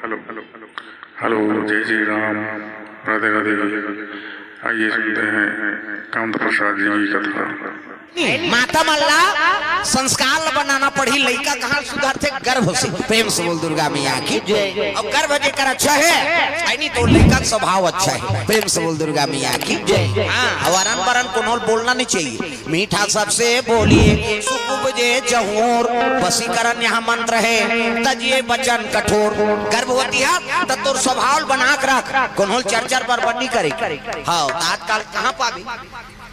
Hello जय श्री राम, राधे राधे। आइए सुनते हैं कामद प्रसाद जी की कथा। माता मल्ला संस्कार बनाना पड़ी, लड़का कहाँ सुधर थे गर्भ से। प्रेम से बोल दुर्गा मैया की जय। अब गर्भ जेकर अच्छा है नहीं तो लड़का का स्वभाव अच्छा है। प्रेम से बोल दुर्गा मैया की जय। हाँ, वरन वरन कोनो बोलना नहीं चाहिए, मीठा सबसे बोलिए। सुख उपजे जहूर वशीकरण यहाँ मंत्र है, तजिए वचन कठोर। गर्भवती है तो तोर स्वभाव बना के रख, कोनो चर्चा पर बनी करे। हाँ, आजकल कहाँ पाबी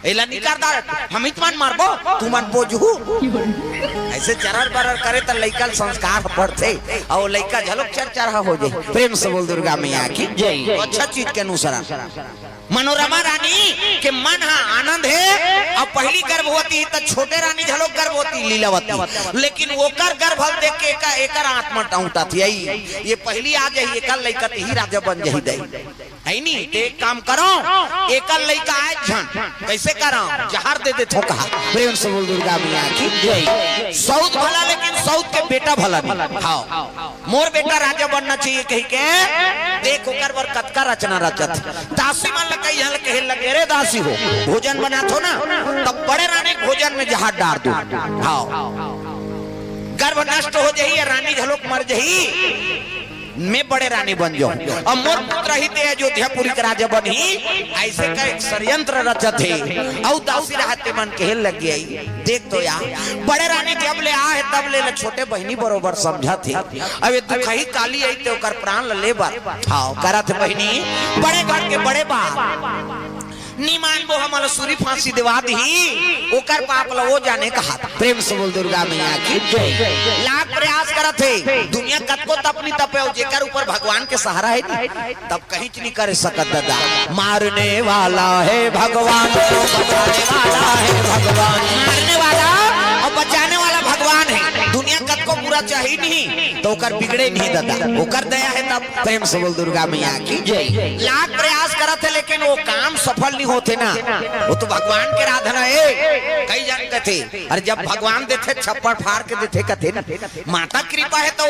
एला नहीं कर दार, हम इतमान मारबो तू मन बोझू। ऐसे चरर बरर करे तो लइका संस्कार पड़ते और लइका झलक चरचरा हो जाए। प्रेम से बोल दुर्गा मैया की जय। अच्छा चीज के अनुसार मनोरमा रानी के मन हा आनंद है। अब पहली गर्भवती तो छोटे रानी झलक गर्भवती लीलावती, लेकिन ओकर गर्भ देख के एकर आत्मा टाउटा थी। ये पहली आ जाए एकर लइका ही राजा बन जाही दे है नी। एक काम करो, एकर लइका आए झन कैसे करो, जहर दे दे थोका। प्रेम से बोल दुर्गा मैया की जय। सौत भला लेकिन सौत के बेटा भला नहीं। हाँ, मोर बेटा राजा बनना चाहिए कही के देख ओकर बर कतका रचना रचत। दासी मन कई हल कहे लगे रे दासी हो भोजन बना थो ना, तब बड़े रानी भोजन में जहाज डाल दो। हाँ, गर्भ नष्ट हो जाही, रानी झलोक मर जाही, मैं बड़े रानी बन जाऊं। अब मोर पुत्र ही ते अयोध्यापुरी के राजा बनी, ऐसे का एक षड्यंत्र रचत है। और दासी रहते मन के लग गई। देख तो यार बड़े रानी जब ले आ है तब ले छोटे बहनी बरोबर समझा थे। अब ये दुखही काली आई तो कर प्राण ले बार। हाँ, करा थे बहनी बड़े घर के बड़े बाप निमान वो हमारा सूरी फांसी दिवा दी, ओकर पाप ला वो जाने कहा। प्रेम से बोल दुर्गा मैया की जय। लाख प्रयास करत है, दुनिया कतको तपनी तपे जेकर ऊपर भगवान के सहारा है नहीं, तब कहीं नहीं कर सकत दादा। मारने वाला है भगवान, बचाने वाला है भगवान। मारने वाला और बचाने वाला भगवान है। दुनिया कतको पूरा चाहिए नहीं तो ओकर बिगड़े नहीं दादा, ओकर दया है तब। प्रेम से बोल दुर्गा मैया की जय। लाख प्रयास करत है लेकिन वो काम सफल नहीं होते ना, वो तो भगवान के आराधना है। कई जानते थे अरे जब भगवान देते छप्पर फाड़ के देते कथे ना, माता कृपा है तो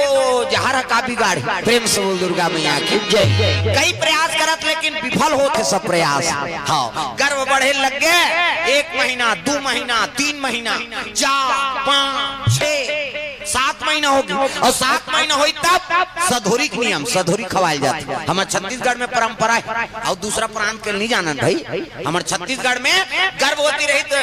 जहर का बिगाड़। प्रेम से बोल दुर्गा मैया की जय। कई प्रयास करत लेकिन विफल होते सब प्रयास। हाँ, गर्भ बढ़े लग गए, 1 महीना 2 महीना 3 महीना 4 5 6 7 महीना हो गया। और 7 महीना हुई तब सधोरी के नियम सधोरी खवाल जाती। हमारे छत्तीसगढ़ में परंपरा है और दूसरा प्रांत के नहीं जाना भाई। हमारे छत्तीसगढ़ में गर्भवती रही तो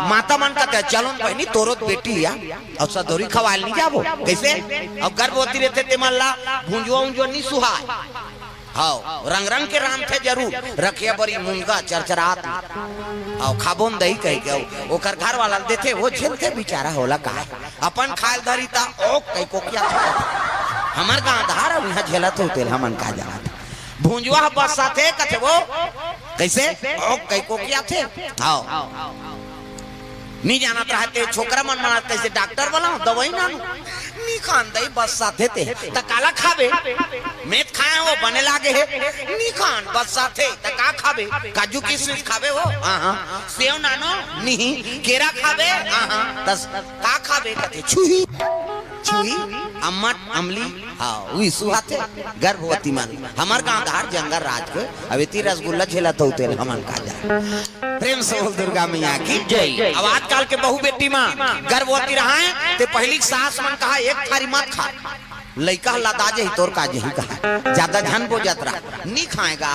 माता मन का चलो बहनी तोरो बेटी या और सधोरी खवाल नहीं जाबो कैसे। अब गर्भवती रहते ते मन ला भुंजवा उंजवा नहीं सुहाय। हाँ, रंग रंग के राम थे जरूर रखिया बड़ी मुंगा चरचरात और खाबोन दही कह के ओकर घर वाला देते वो झेलते बेचारा होला का अपन खाल धरी ता ओ कई को क्या हमार गांव धार अब यहां झेलत होते हमन का जात भुंजवा बस साथे कथे वो कैसे ओ कई को क्या थे। हाँ, नहीं जाना रहते छोकरा मन मना कैसे डॉक्टर वाला दवाई ना नहीं खान दई बस साथे थे त काला खाबे मेथ खाए वो बने लागे है नहीं खान बस साथे त का खाबे काजू किशमिश खाबे हो। हां, सेव नानो नहीं केरा खाबे। हां, तस का खाबे कथे छुही छुही अम्मट अमली। हाँ, वही सुहाते गर्भवती मन हमार गांव धार जंगल राज के अवेती रसगुल्ला झेला तो तेल हमन का जा। प्रेम से बोल दुर्गा मैया की जय। अब आजकल के बहु बेटी मां गर्भवती रहा ते पहली सास मन कहा एक थारी मत खा, लइका लदा जही तोर का जही कहा ज्यादा झन बो जतरा नहीं खाएगा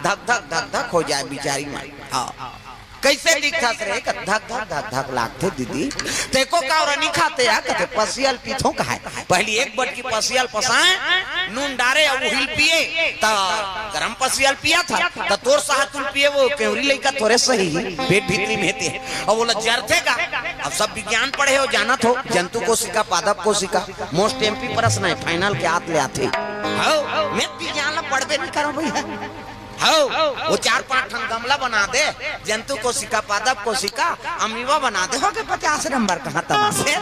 धक धक धक धक हो जाए बिचारी मां। हाँ, कैसे दिखता रे धक धक धक धक लागते दीदी तेको का और नहीं खाते या कहते पसियल पीथो का है। पहली एक बट की पसियल पसाए नून डारे और हिल पिए ता गरम पसियल पिया था ता तोर साहतुल पिए वो केवरी लइका थोड़े सही पेट भीतरी में थे और बोला जरते का। अब सब विज्ञान पढ़े हो जाना थो जंतु कोशिका पादप कोशिका मोस्ट एमपी प्रश्न है फाइनल के हाथ ले आते। हां, मैं विज्ञान ला पढ़बे नहीं करो भैया। हाँ, वो 4-5 ठन गमला बना दे जंतु कोशिका पादप कोशिका अमीबा बना दे हो गए 50 नंबर कहाँ तमाशे।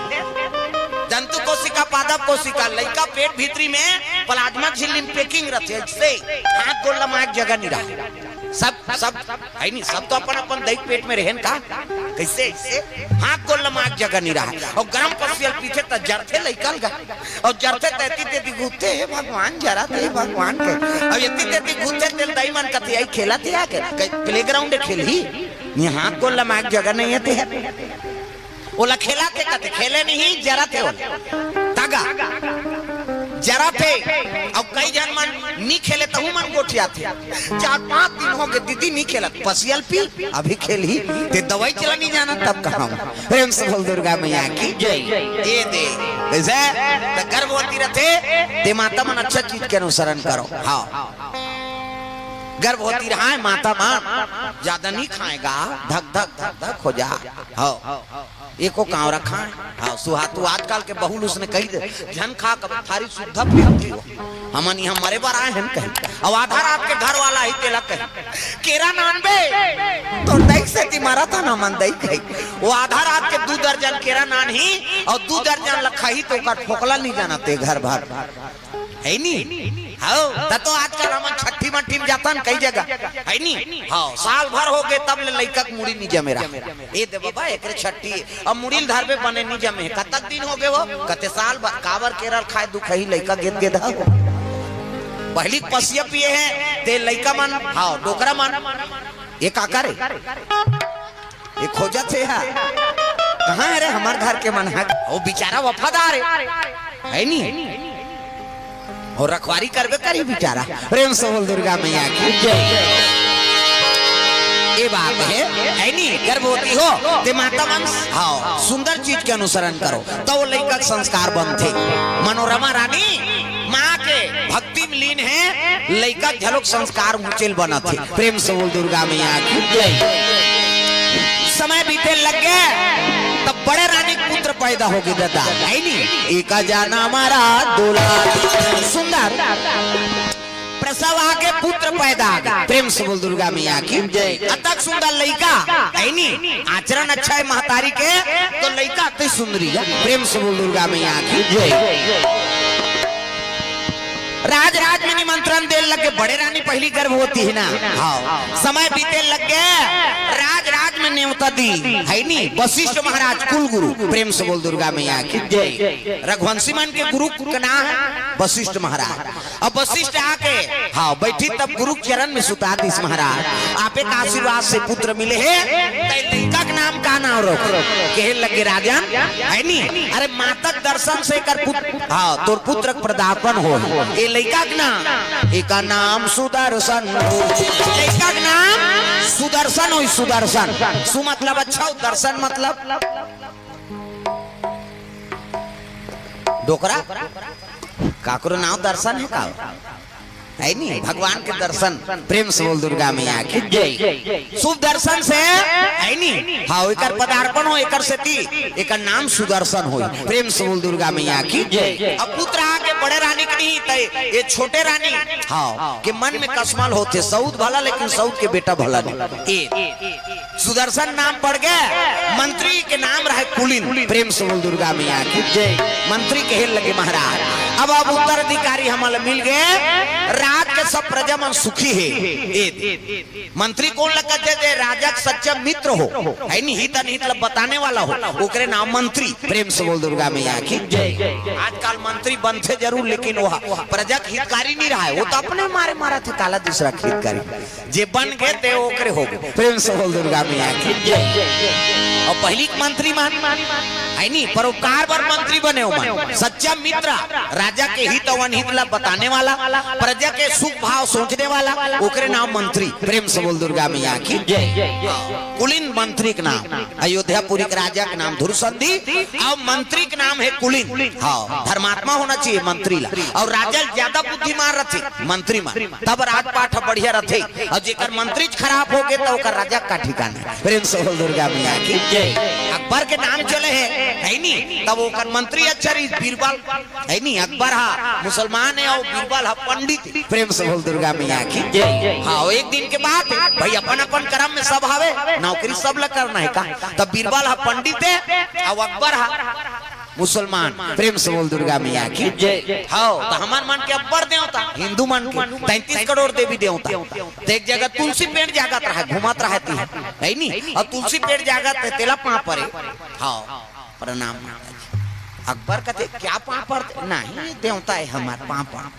जंतु कोशिका पादप कोशिका लइका पेट भीतरी में प्लाज्मा झिल्ली में पेकी सेटिंग रहते ऐसे हाथ गोल लमा एक जगह नहीं रहा सब है नहीं सब तो अपन अपन दही पेट में रहन का कैसे ऐसे हाथ गोल लमा एक जगह नहीं रहा और गरम पसियल पीछे त जरते लइकल गा और जरते तेती तेती घूमते हे भगवान जरा ते भगवान के अब यति तेती घूमते तेल दही मन कते आई खेला थे आके प्लेग्राउंड खेल ही ये हाथ गोल लमा एक जगह नहीं है ओला खेला थे कते खेले नहीं जरा थे तागा जरा थे अब कई जन मन नहीं खेले तो मन गोठिया थे 4-5 दिन हो गए दीदी नहीं खेला पसियल पी अभी खेल ही ते दवाई चला नहीं जाना तब कहा प्रेम से बोल दुर्गा मैया की जय ये दे वैसे गर्भवती रहते ते माता मन अच्छा चीज के अनुसरण करो हाँ गर्भवती रहा है माता मान ज्यादा नहीं खाएगा धक धक धक धक हो जा हाँ एको कांव रखा है हाँ सुहातु आजकल के बहुल उसने कही दे जन खा कब थारी शुद्ध पीती हो हमन यहाँ मरे बार आए हैं कहीं अब आधा रात के घर वाला ही तेला कहे केरा नान बे तो दही से ती मारा था ना मन दही कही वो आधा रात के 2 दर्जन केरा नान ही और 2 दर्जन लखा ही तो कर ठोकला नहीं जाना ते घर भर है नहीं हाँ तो आजकल हम छठी मट्ठी में जाता कई जगह है नहीं हाँ साल भर हो गए तब ले लइका के मुड़ी नहीं जमे रहा ए दे बाबा एकरे छठी अब मुड़ी धर पे बने नहीं जमे कतक दिन हो गए वो कते साल कावर केरल खाए दुखही लइका गेद गेद पहली पसिया पिए हैं ते लइका मन हाँ डोकरा मन ये का करे ये खोजा थे कहाँ है रे हमार घर के मन है वो बेचारा वफादार है नहीं और रखवारी करवे करी बेचारा प्रेम से बोल दुर्गा मैया की जय ये बात है नहीं गर्भवती हो ते माता मन हाँ सुंदर चीज के अनुसरण करो तो वो लइका संस्कार बनते मनोरमा रानी माँ के भक्ति में लीन है लइका झलक संस्कार मुचेल बना थे प्रेम से बोल दुर्गा मैया की जय समय बीते लग गए तब बड़े रानी पुत्र पैदा हो गए दादा है नहीं एक जाना हमारा दूल्हा सुंदर प्रसव आके पुत्र पैदा प्रेम से बोल दुर्गा मैया की जय अतक सुंदर लइका है नहीं आचरण अच्छा है महतारी के तो लइका अति सुंदरी प्रेम से बोल दुर्गा मैया की जय राज राज में निमंत्रण दे लगे बड़े रानी पहली गर्भवती है ना हाँ समय बीते लग गए राज राज में न्योता दी है नहीं वशिष्ठ महाराज कुल गुरु प्रेम से बोल दुर्गा मैया की जय रघुवंशी मन के गुरु का नाम है वशिष्ठ महाराज अब वशिष्ठ आके हाँ बैठी तब गुरु चरण में सुता दी महाराज आपे का आशीर्वाद से पुत्र मिले है लड़का का नाम का नाम रख कहे लगे राजन है नहीं अरे मातक दर्शन से कर पुत्र हाँ तोर पुत्र प्रदापन हो लइका का नाम एक नाम सुदर्शन लइका का नाम सुदर्शन हो सुदर्शन सु मतलब अच्छा दर्शन मतलब डोकरा काकरो नाम दर्शन है का है नहीं भगवान के दर्शन प्रेम से बोल दुर्गा मैया की जय शुभ दर्शन से है नहीं हाँ एकर पदार्पण हो एकर सेती एकर नाम सुदर्शन हो प्रेम से बोल दुर्गा मैया की जय अब पुत्र आके बड़े रानी के नहीं तय ये छोटे रानी हाँ के मन में कसमल होते सऊद भला लेकिन सऊद के बेटा भला नहीं सुदर्शन नाम पड़ गए मंत्री के नाम रहे कुलीन प्रेम से बोल दुर्गा मैया की जय मंत्री कहे लगे महाराज अब उत्तराधिकारी हमारे मिल गए राज के सब प्रजा मन सुखी है मंत्री कौन लगा जे राजा का सच्चा मित्र हो है नहीं हित अनहित बताने वाला हो ओकरे नाम मंत्री प्रेम से बोल दुर्गा मैया की जय आजकल मंत्री बनते जरूर लेकिन वो प्रजा का हितकारी नहीं रहा है वो तो अपने मारे मारा थे काला दूसरा हितकारी जे बन गए थे ओकरे हो गए प्रेम से बोल दुर्गा मैया की जय और पहली मंत्री मान है नहीं परोपकार पर मंत्री बने हो सच्चा मित्र राजा के हित अनहित ला बताने वाला प्रजा के सुख भाव सोचने वाला ओकरे नाम मंत्री प्रेम से बोल दुर्गा मैया की जय कुलीन मंत्री का नाम अयोध्यापुरी के राजा का नाम धुरसंधि और मंत्री का नाम है कुलीन हाँ धर्मात्मा होना चाहिए मंत्री ला और राजा ज्यादा बुद्धिमान रहते मंत्री मान तब राजपाट बढ़िया रहते और जेकर मंत्री खराब हो गए तो ओकर राजा का ठिकाना प्रेम से बोल दुर्गा मैया की जय अकबर के नाम चले है नहीं तब ओकर मंत्री अच्छा बीरबल है नहीं अकबर हा मुसलमान है और बीरबल हा पंडित प्रेम से बोल दुर्गा मैया की जय हाँ एक दिन के बाद भाई अपन अपन कर्म में सब आवे नौकरी सब लग करना है का तब बीरबल हा पंडित है और अकबर हा मुसलमान प्रेम से बोल दुर्गा मैया की जय। हाँ तो हमार मन के अब्बर देवता हिंदू मन के 33 करोड़ देवी देवता। तो एक जगह तुलसी पेड़ जागत रहा घुमात रहती है नहीं, और तुलसी पेड़ जागत है तेला पाँ परे। हाँ प्रणाम अकबर कहते क्या पाँ पर नहीं देवता है हमारे पाँ पर।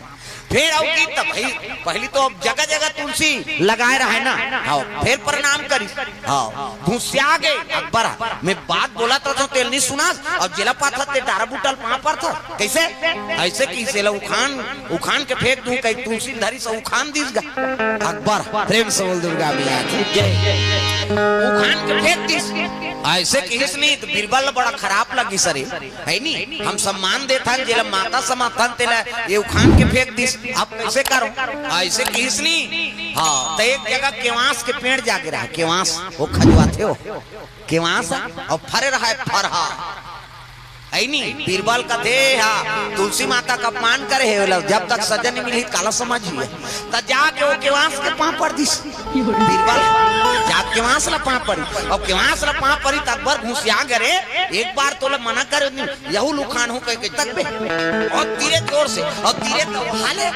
फिर आओ की तब भाई पहली तो अब जगह जगह तुलसी लगाए रहा है ना। हाँ फिर प्रणाम करी। हाँ घुसिया गए अकबर मैं बात बोला तो तेल नहीं सुना और जिला पाथा ते डारा बुटल पाँ पर था कैसे ऐसे की से उखान के फेंक दूं कहीं तुलसी धरी से उखान दीस गा। अकबर प्रेम से बोल दुर्गा मैया की जय। उखान के फेंक दीस ऐसे किस नहीं तो बीरबल बड़ा खराब लगी सरे है नहीं। हम सम्मान देता जिला माता समाधान तेला ये उखान के फेंक दीस आप कैसे करो ऐसे किस नहीं। हाँ तो एक जगह केवास के पेड़ जाके रहा केवास वो खजवाते हो केवास और फरे रहा है फरहा है नहीं। बीरबल का थे हाँ तुलसी माता का अपमान करे है जब तक सजा नहीं मिली काला समझिए तो जाके वो केवास के पाँ पड़ दिस बीरबल जाके केवास ला पाँ पड़ी और केवास ला पाँ पड़ी तक बार घुसिया करे एक बार तो मना करे यहू लुखान हो कह के तक बे और धीरे जोर से और धीरे तो हाले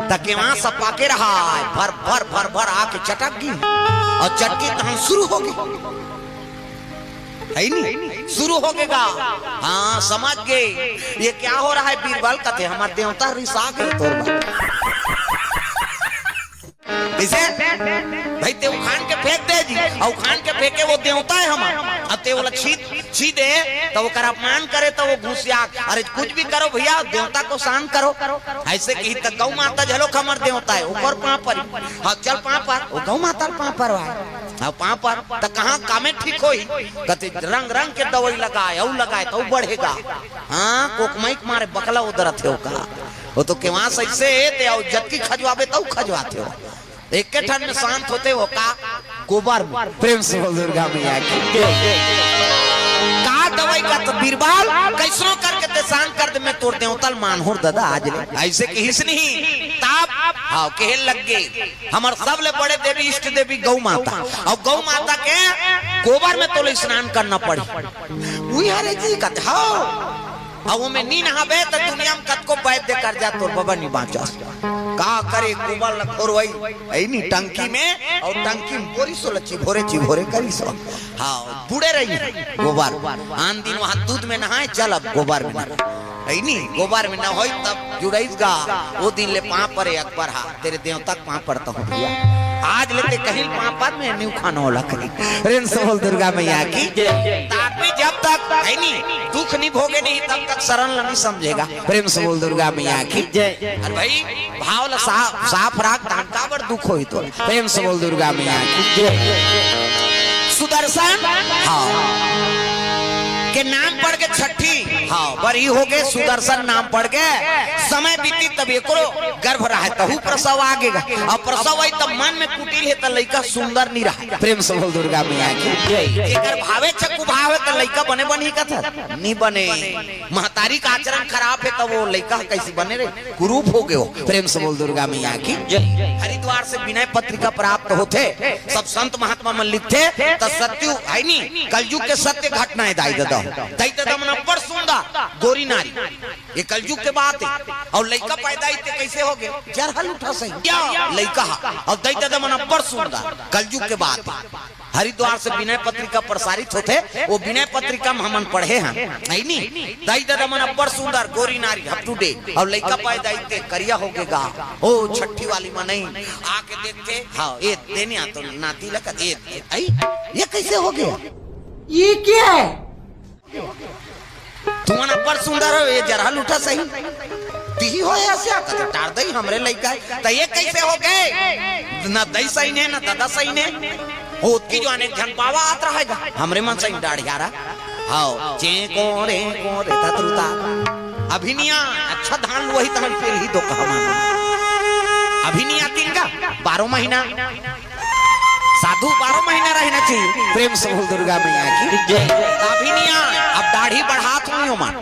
तक केवास सब पाके रहा भर भर भर भर आके चटक गई और चटकी तहन शुरू हो गई है नहीं शुरू हो गएगा। हाँ समझ गए ये क्या हो रहा है। बीरबल कहते हमारे देवता रिसा गए तोर इसे भाई ते उखान के फेंक दे जी और उखान के फेंके वो देवता है हमारा। अब ते बोला छी दे तो वो कर अपमान करे तो वो घुसिया अरे कुछ भी करो भैया देवता को शांत करो ऐसे की तो गौ माता झलो खमर देवता है ऊपर पाँ पर। हाँ चल पाँ पर वो गौ माता पाँ पर हाँ पाँ पर तो कहाँ कामे ठीक होई कहते रंग रंग के दवाई लगाए तो बढ़ेगा। हाँ कोकमैक मारे बकला उधर थे वो तो के वहां ऐसे जबकि खजवाबे तो खजवाते हो एक के ठन में शांत होते हो का गोबर में प्रेम से बोल दुर्गा मैया की का दवाई का तो बीरबल कैसो करके ते शांत कर दे मैं तोड़ दे तल मान हो दादा आज ले ऐसे कहिस नहीं ताप हाँ कहे लग गए हमार सबले बड़े देवी इष्ट देवी गौ माता और गौ माता के गोबर में तो स्नान करना पड़ी वही हरे जी कहते हाँ अब वो में नी नहाबे तो दुनिया में कत को पैप दे कर जा तोर बाबा नहीं बाँचा का करे गोबर लखोर वही ऐ नहीं टंकी में और टंकी में बोरी सो लच्छी भोरे करी सो। हाँ बूढ़े रही गोबर आन दिन वहाँ दूध में नहाए चल अब गोबर में ऐ नहीं गोबर में न हो तब जुड़ाईस गा वो दिन ले पाँ पर अकबर हा तेरे देव तक पाँ पड़ता हूँ भैया आज लेते कहीं पाँ पर में न्यू खाना होला कहीं रेन से बोल दुर्गा मैया की ताकि जब तक है नहीं दुख नहीं भोगे नहीं तब तक शरण नहीं समझेगा प्रेम से बोल दुर्गा मैया की जय। अरे भाई भाव साफ राख काबर दुख होई तो प्रेम से बोल दुर्गा मैया की जय। सुदर्शन हाँ के नाम पढ़ के छठी हाँ बड़ी हो गए सुदर्शन नाम पढ़ के समय बीती तब एको गर्भ रहा है तहु प्रसव आगेगा और प्रसव आई तब मन में कुटिल है तो लड़का सुंदर नहीं रहा प्रेम से बोल दुर्गा मैया की एकर भावे चक्कू भावे तो लड़का बने का था नहीं बने महतारी का आचरण खराब है तो वो लड़का कैसे बने रहे कुरूप हो गए हो प्रेम से बोल दुर्गा मैया की हरिद्वार से विनय पत्रिका प्राप्त होते सब संत महात्मा मन लिखते तो सत्य है नहीं कलयुग के सत्य घटनाएं दाई दादा बड़ सुंदर गोरी नारी ये कलयुग के बात है और लड़का पैदा कैसे हो गए जरहल उठा सही क्या लड़का और दैत्य दमन बड़ सुंदर कलयुग के बात हरिद्वार से विनय पत्रिका प्रसारित होते वो विनय पत्रिका में हमन पढ़े हैं नहीं दैत्य दमन बड़ सुंदर गोरी नारी अप टू डेट और लड़का पैदा करिया हो गएगा ओ छठी वाली मां नहीं आके देखते हाँ ये देने तो नाती लगा ये कैसे हो गया ये क्या है तुम्हारा बड़ सुंदर हो ये जरहल उठा सही ती हो ऐसे कहते टार दई हमरे लइका त ये कैसे हो गए ना दई सही ने ना दादा सही ने होत की जो अनेक जन पावा आत रहेगा हमरे मन सही डाढ़ियारा हां चे कोरे तत्रुता अभिनिया अच्छा धान वही तहन फिर ही दो कहा अभिनिया तीन का 12 महीना साधु 12 महीना रहना चाहिए प्रेम से बोल दुर्गा मैया की जय। अभिनिया अब दाढ़ी बढ़ात हुई मान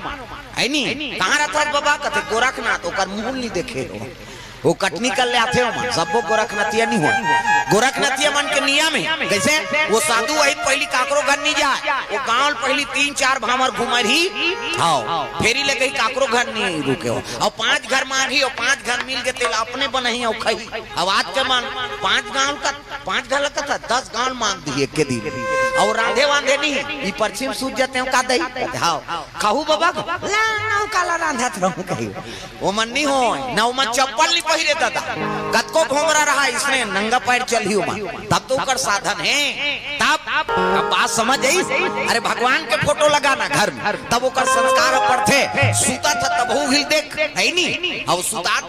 है नहीं कहाँ रहता बाबा कहते गोरखनाथ ओकर मुंह नहीं देखे हो वो कटनी कर ले आते हो सबको गोरखनाथिया नहीं हो गोरखनाथिया मन के नियम है कैसे वो साधु वही पहली काकरो घर नहीं जाए वो गांव पहली 3-4 भामर घुमर ही हाँ फेरी ले गई काकरो घर नहीं रुके हो और 5 घर मांगी और 5 घर मिल के तेल अपने बनही और खई अब आज के मन 5 घर का था 10 गांव मांग दिए एक के दिन और रांधे वांधे नहीं ये परछिम सूझ जाते हैं का दही हाँ कहू बाबा ना काला रांधा रहूं कही वो मन नहीं हो ना मन चप्पल नहीं पहिरे दादा कतको घोंगरा रहा इसने नंगा पैर चल ही तब तो कर साधन है तब बात समझ आई अरे भगवान के फोटो लगाना घर में तब वो कर संस्कार पड़ते सुता था तब वो हिल देख है नहीं और सुता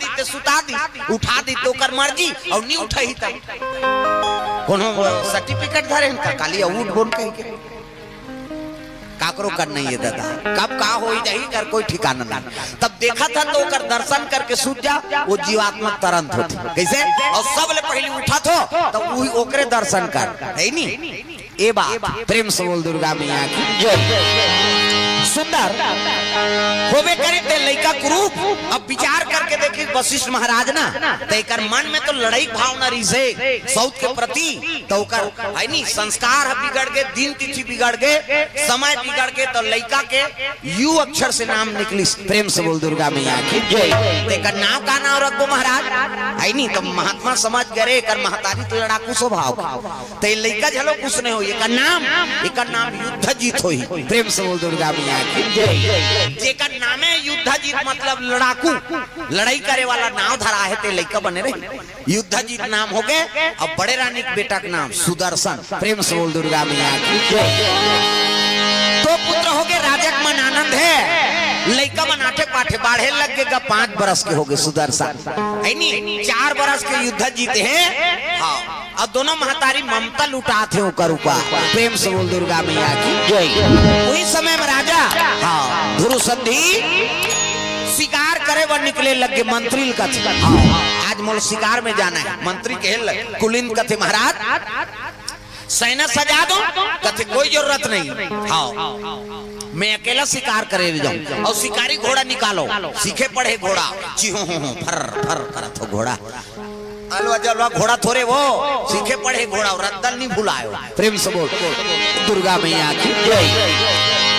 दी उठा दी तो कर मर्जी और नहीं उठा ही तब कोनो सर्टिफिकेट धरे काली उठ बोल कह के काकरो कर नहीं है दादा कब का हो जाही कर कोई ठिकाना नहीं तब देखा था तो कर दर्शन करके सूझ जा वो जीवात्मा तरंत होती कैसे और सब ले पहले उठा तो तब वही ओकरे दर्शन कर है नहीं ए बात प्रेम से बोल दुर्गा मैया की जय सुंदर होवे करे ते लइका कुरूप अब विचार करके देखिए वशिष्ठ महाराज ना तेकर मन में तो लड़ाई भावना रही से सौत के प्रति तो कर है नहीं संस्कार बिगड़ गए दिन तिथि बिगड़ गए समय बिगड़ गए तो लइका के यू अक्षर से नाम निकली प्रेम से बोल दुर्गा मैया की जय तेकर नाम का नाम रखो महाराज है नहीं तो महात्मा समझ गए कर महतारी तो लड़ाकू स्वभाव ते लइका झलो कुछ नहीं हो एकर नाम युद्ध जीत होई प्रेम से बोल दुर्गा मैया की जय जेकर नामे युद्ध जीत मतलब लड़ाकू लड़ाई करे वाला नाव धरा है ते लइका बने रहे युद्ध जीत नाम हो गए अब बड़े रानी के बेटा का नाम सुदर्शन प्रेम से बोल दुर्गा मैया की तो पुत्र हो गए राजा का मन आनंद है लइका मन आठे पाठे बाढ़े लग गए 5 बरस के हो गए सुदर्शन है नहीं 4 बरस के युद्ध जीते हैं हाँ और दोनों महतारी ममता लुटाते हो कर प्रेम से बोल दुर्गा मैया की जय वही समय में राजा हाँ धुरुसंधि शिकार करे वर निकले लगे मंत्री कथे आज मोल शिकार में जाना है मंत्री कहे कुलीन कथे महाराज सेना सजा दो कथे कोई जरूरत नहीं हाँ मैं अकेला शिकार करे जाऊं और शिकारी घोड़ा निकालो सीखे पढ़े घोड़ा चिहो फर फर करत हो घोड़ा अलवा जलवा घोड़ा थोड़े वो सीखे पढ़े घोड़ा और रद्दल नहीं भुलायो प्रेम से बोल दुर्गा मैया की जय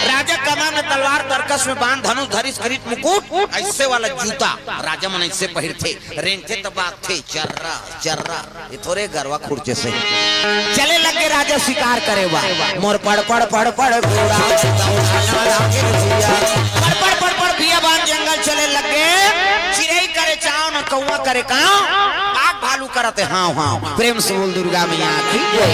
राजा कमान में तलवार तरकस में बांध धनुष धरिस करित मुकुट ऐसे वाला जूता राजा मन ऐसे पहिरते रेंगते तो बात थे चर्रा चर्रा ये थोड़े गरवा खुर्चे से चले लगे राजा शिकार करे मोर पड़ पड़ पड़ पड़ घोड़ा पड़ पड़ बिया बांध जंगल चले लगे चिड़ै करे चाव न कौवा करे काव आग भालू करते हाँ हाँ प्रेम से बोल दुर्गा मैया की जय।